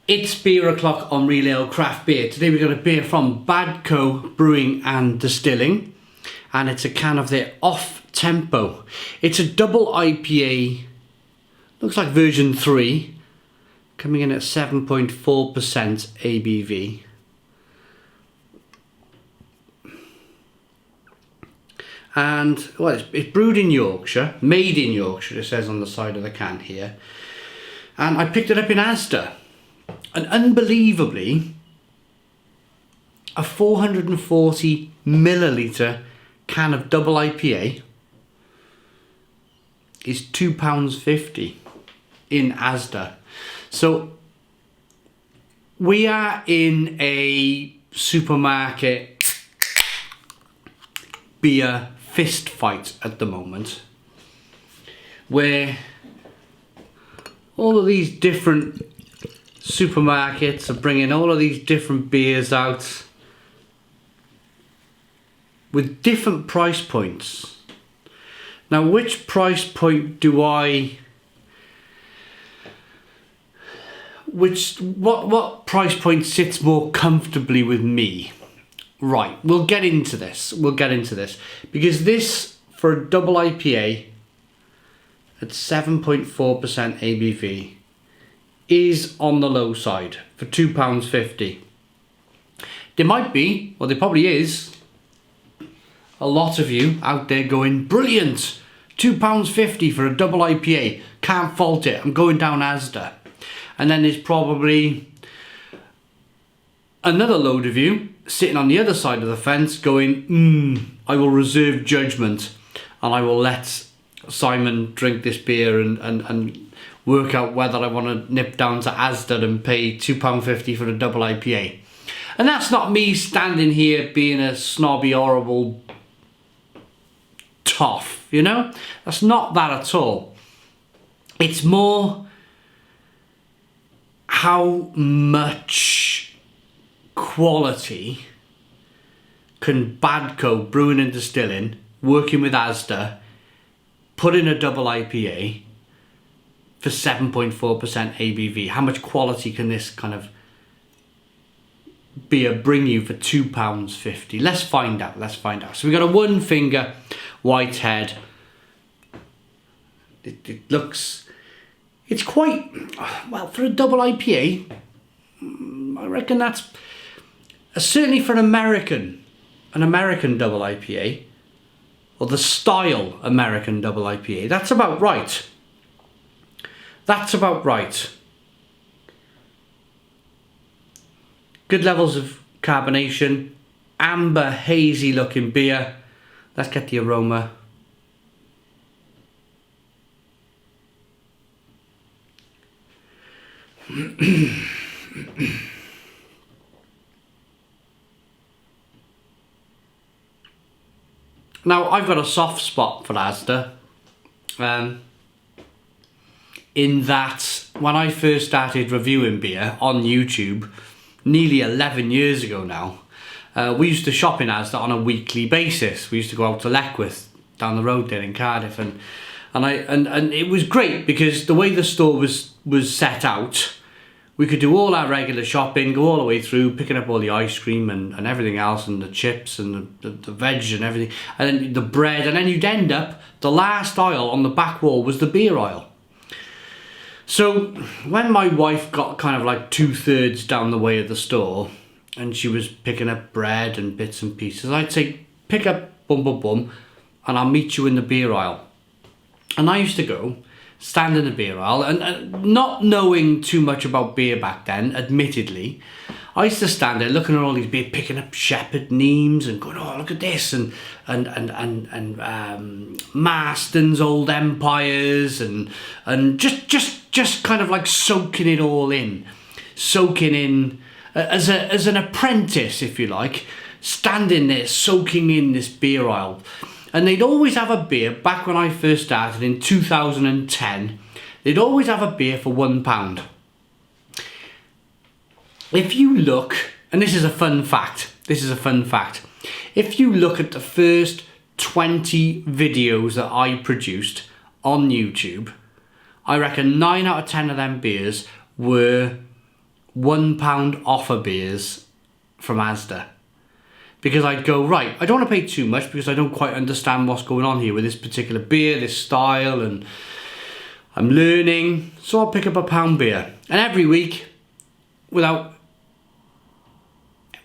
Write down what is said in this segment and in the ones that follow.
It's beer o'clock on Real Ale Craft Beer. Today we've got a beer from Badco Brewing and Distilling, and it's a can of their Off Tempo. It's a double IPA, looks like version 3, coming in at 7.4% ABV. And well, it's brewed in Yorkshire, made in Yorkshire, it says on the side of the can here. And I picked it up in Asda. And unbelievably, a 440 milliliter can of double IPA is £2.50 in Asda. So we are in a supermarket beer fist fight at the moment, where all of these different supermarkets are bringing all of these different beers out with different price points. Now, which price point do what price point sits more comfortably with me? Right, we'll get into this. Because this, for a double IPA at 7.4% ABV, is on the low side for £2.50. There might be, or there probably is, a lot of you out there going, brilliant, £2.50 for a double IPA, can't fault it, I'm going down Asda. And then there's probably another load of you sitting on the other side of the fence going, I will reserve judgment and I will let Simon drink this beer and work out whether I want to nip down to Asda and pay £2.50 for a double IPA. And that's not me standing here being a snobby, horrible toff, you know? That's not that at all. It's more how much quality can Badco Brewing and Distilling, working with Asda, put in a double IPA for 7.4% ABV. How much quality can this kind of beer bring you for £2.50? Let's find out. So we've got a one finger white head. It looks, it's quite, well, for a double IPA, I reckon that's, certainly for an American double IPA, or the style American double IPA, that's about right. That's about right. Good levels of carbonation, amber, hazy looking beer. Let's get the aroma. Now, I've got a soft spot for Asda. In that, when I first started reviewing beer on YouTube, nearly 11 years ago now, we used to shop in Asda on a weekly basis. We used to go out to Leckwith, down the road there in Cardiff, and it was great because the way the store was set out, we could do all our regular shopping, go all the way through, picking up all the ice cream and everything else, and the chips and the veg and everything, and then the bread, and then you'd end up, the last aisle on the back wall was the beer aisle. So when my wife got kind of like 2/3 down the way of the store and she was picking up bread and bits and pieces, I'd say, pick up bum and I'll meet you in the beer aisle. And I used to go, stand in the beer aisle, and not knowing too much about beer back then, admittedly, I used to stand there looking at all these beer, picking up Shepherd Neems and going, oh, look at this, and Marston's Old Empires, and just kind of like soaking it all in, as an apprentice, if you like, standing there soaking in this beer aisle. And they'd always have a beer, back when I first started in 2010, they'd always have a beer for £1. If you look, and this is a fun fact, if you look at the first 20 videos that I produced on YouTube, I reckon 9 out of 10 of them beers were £1 offer beers from Asda. Because I'd go, right, I don't want to pay too much because I don't quite understand what's going on here with this particular beer, this style, and I'm learning. So I'll pick up a £1 beer. And every week,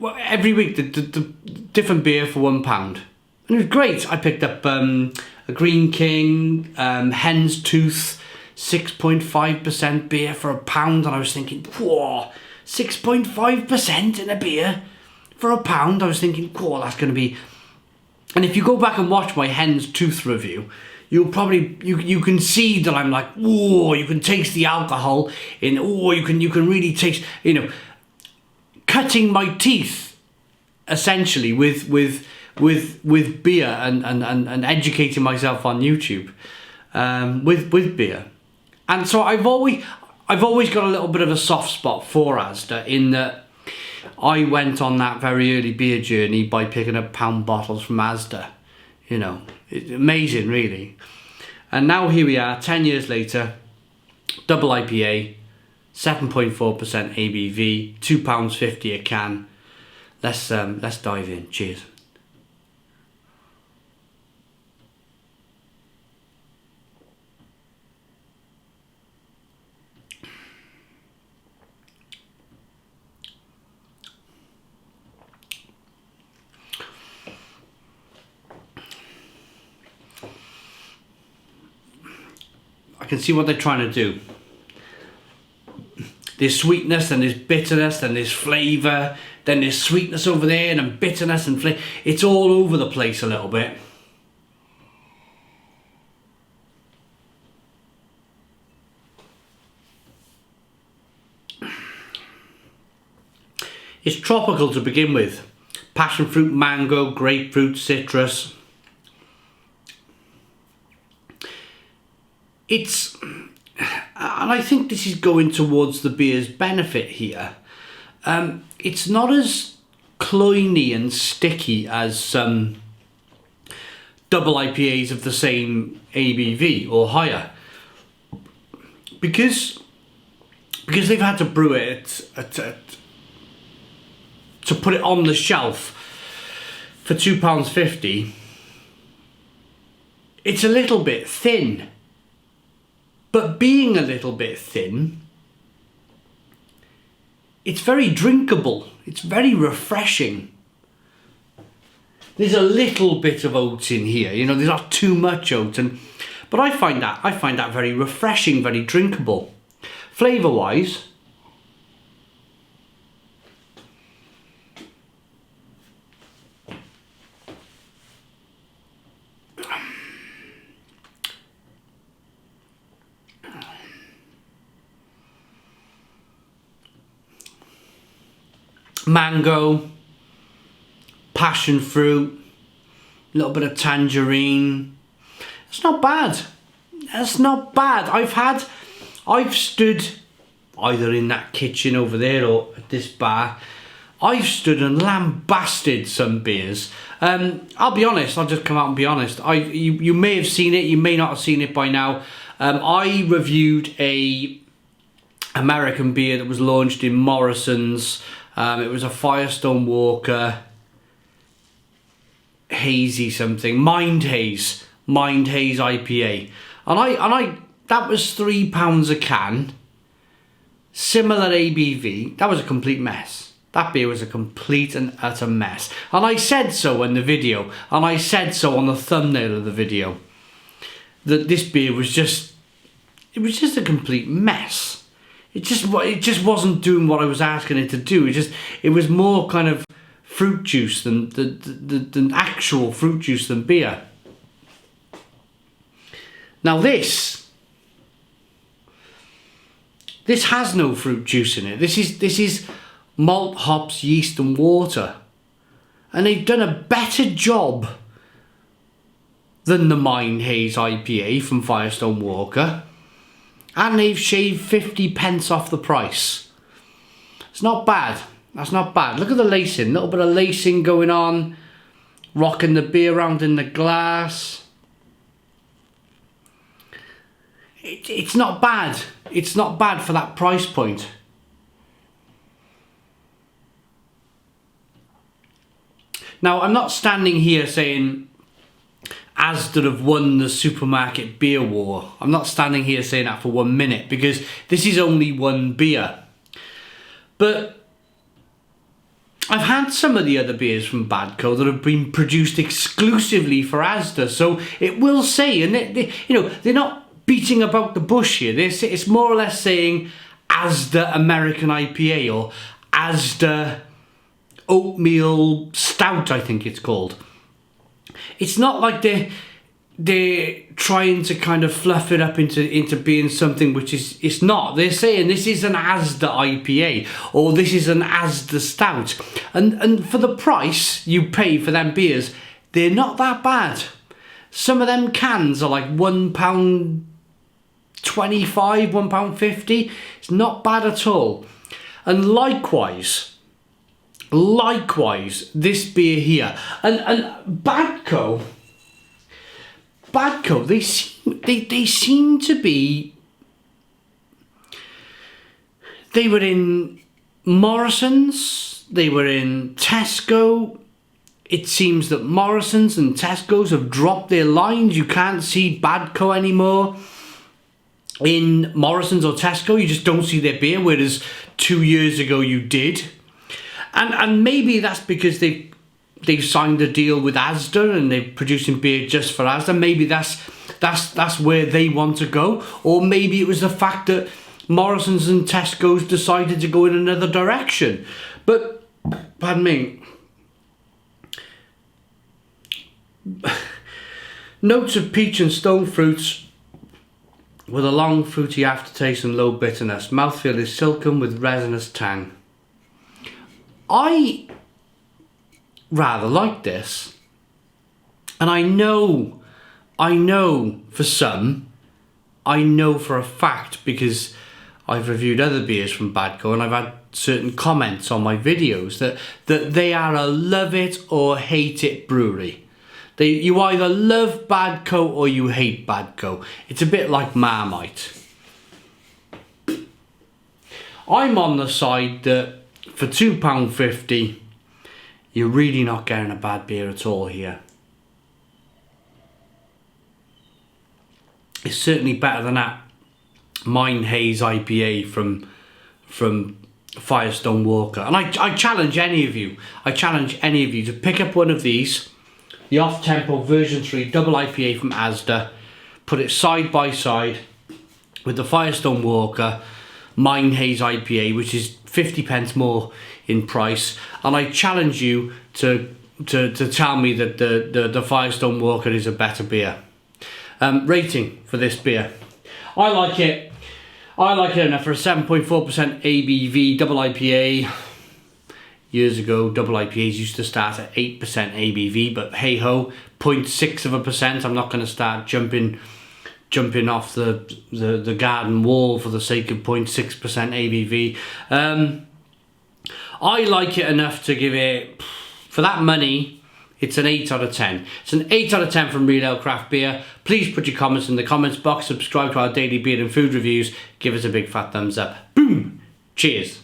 every week, the different beer for £1. And it was great. I picked up a Green King, Hen's Tooth, 6.5% beer for £1. And I was thinking, whoa, 6.5% in a beer for £1. I was thinking, whoa, that's going to be... And if you go back and watch my Hen's Tooth review, you'll probably, you can see that I'm like, whoa, you can taste the alcohol in, oh, you can really taste, you know, cutting my teeth, essentially, with beer and educating myself on YouTube, with beer. And so I've always got a little bit of a soft spot for Asda, in that I went on that very early beer journey by picking up £1 bottles from Asda. You know, it's amazing, really. And now here we are, 10 years later, double IPA, 7.4% ABV, £2.50 a can. Let's dive in. Cheers. I can see what they're trying to do. There's sweetness, and there's bitterness, and there's flavour, then there's sweetness over there, and then bitterness and flavour. It's all over the place a little bit. It's tropical to begin with. Passion fruit, mango, grapefruit, citrus. And I think this is going towards the beer's benefit here. It's not as cloyny and sticky as some double IPAs of the same ABV or higher, because they've had to brew it to put it on the shelf for £2.50. It's a little bit thin. But being a little bit thin, it's very drinkable. It's very refreshing. There's a little bit of oats in here, you know. There's not too much oats, but I find that very refreshing, very drinkable. Flavour-wise, mango, passion fruit, a little bit of tangerine. It's not bad. It's not bad. I've stood either in that kitchen over there or at this bar. I've stood and lambasted some beers. I'll be honest. I'll just come out and be honest. You may have seen it. You may not have seen it by now. I reviewed a American beer that was launched in Morrison's. It was a Firestone Walker hazy something, Mind Haze IPA, and that was £3 a can, similar ABV. That was a complete mess. That beer was a complete and utter mess, and I said so in the video, and I said so on the thumbnail of the video, that this beer was just a complete mess. It just wasn't doing what I was asking it to do. It was more kind of fruit juice than actual fruit juice than beer. Now this has no fruit juice in it. This is malt, hops, yeast and water. And they've done a better job than the Mind Haze IPA from Firestone Walker. And they've shaved 50p off the price. It's not bad. That's not bad. Look at the lacing. A little bit of lacing going on. Rocking the beer around in the glass. It's not bad. It's not bad for that price point. Now, I'm not standing here saying Asda have won the supermarket beer war. I'm not standing here saying that for 1 minute, because this is only one beer. But I've had some of the other beers from Badco that have been produced exclusively for Asda, so it will say, and they're not beating about the bush here. It's more or less saying Asda American IPA or Asda Oatmeal Stout, I think it's called. It's not like they're trying to kind of fluff it up into being something which it's not. They're saying this is an Asda IPA or this is an Asda Stout, and for the price you pay for them beers, they're not that bad. Some of them cans are like £1.25, £1.50. It's not bad at all. And likewise, this beer here, and Badco, they seem to be. They were in Morrison's, they were in Tesco. It seems that Morrison's and Tesco's have dropped their lines. You can't see Badco anymore in Morrison's or Tesco. You just don't see their beer, whereas 2 years ago you did. And maybe that's because they've signed a deal with Asda and they're producing beer just for Asda. Maybe that's where they want to go. Or maybe it was the fact that Morrison's and Tesco's decided to go in another direction. But, pardon me, notes of peach and stone fruits with a long fruity aftertaste and low bitterness. Mouthfeel is silken with resinous tang. I rather like this, and I know for some, I know for a fact, because I've reviewed other beers from Badco and I've had certain comments on my videos that they are a love it or hate it brewery. You either love Badco or you hate Badco. It's a bit like Marmite. I'm on the side that for £2.50, you're really not getting a bad beer at all here. It's certainly better than that Mine Haze IPA from Firestone Walker. And I challenge any of you to pick up one of these, the off-tempo version 3 double IPA from Asda, put it side by side with the Firestone Walker Mine Haze IPA, which is 50p more in price, and I challenge you to tell me that the Firestone Walker is a better beer. Rating for this beer, I like it enough for a 7.4% ABV double IPA. Years ago, double IPAs used to start at 8% ABV, but hey ho, 0.6%. I'm not going to start jumping off the garden wall for the sake of 0.6% ABV. I like it enough to give it, for that money, it's an 8 out of 10. It's an 8 out of 10 from Real Ale Craft Beer. Please put your comments in the comments box, subscribe to our daily beer and food reviews, give us a big fat thumbs up. Boom! Cheers!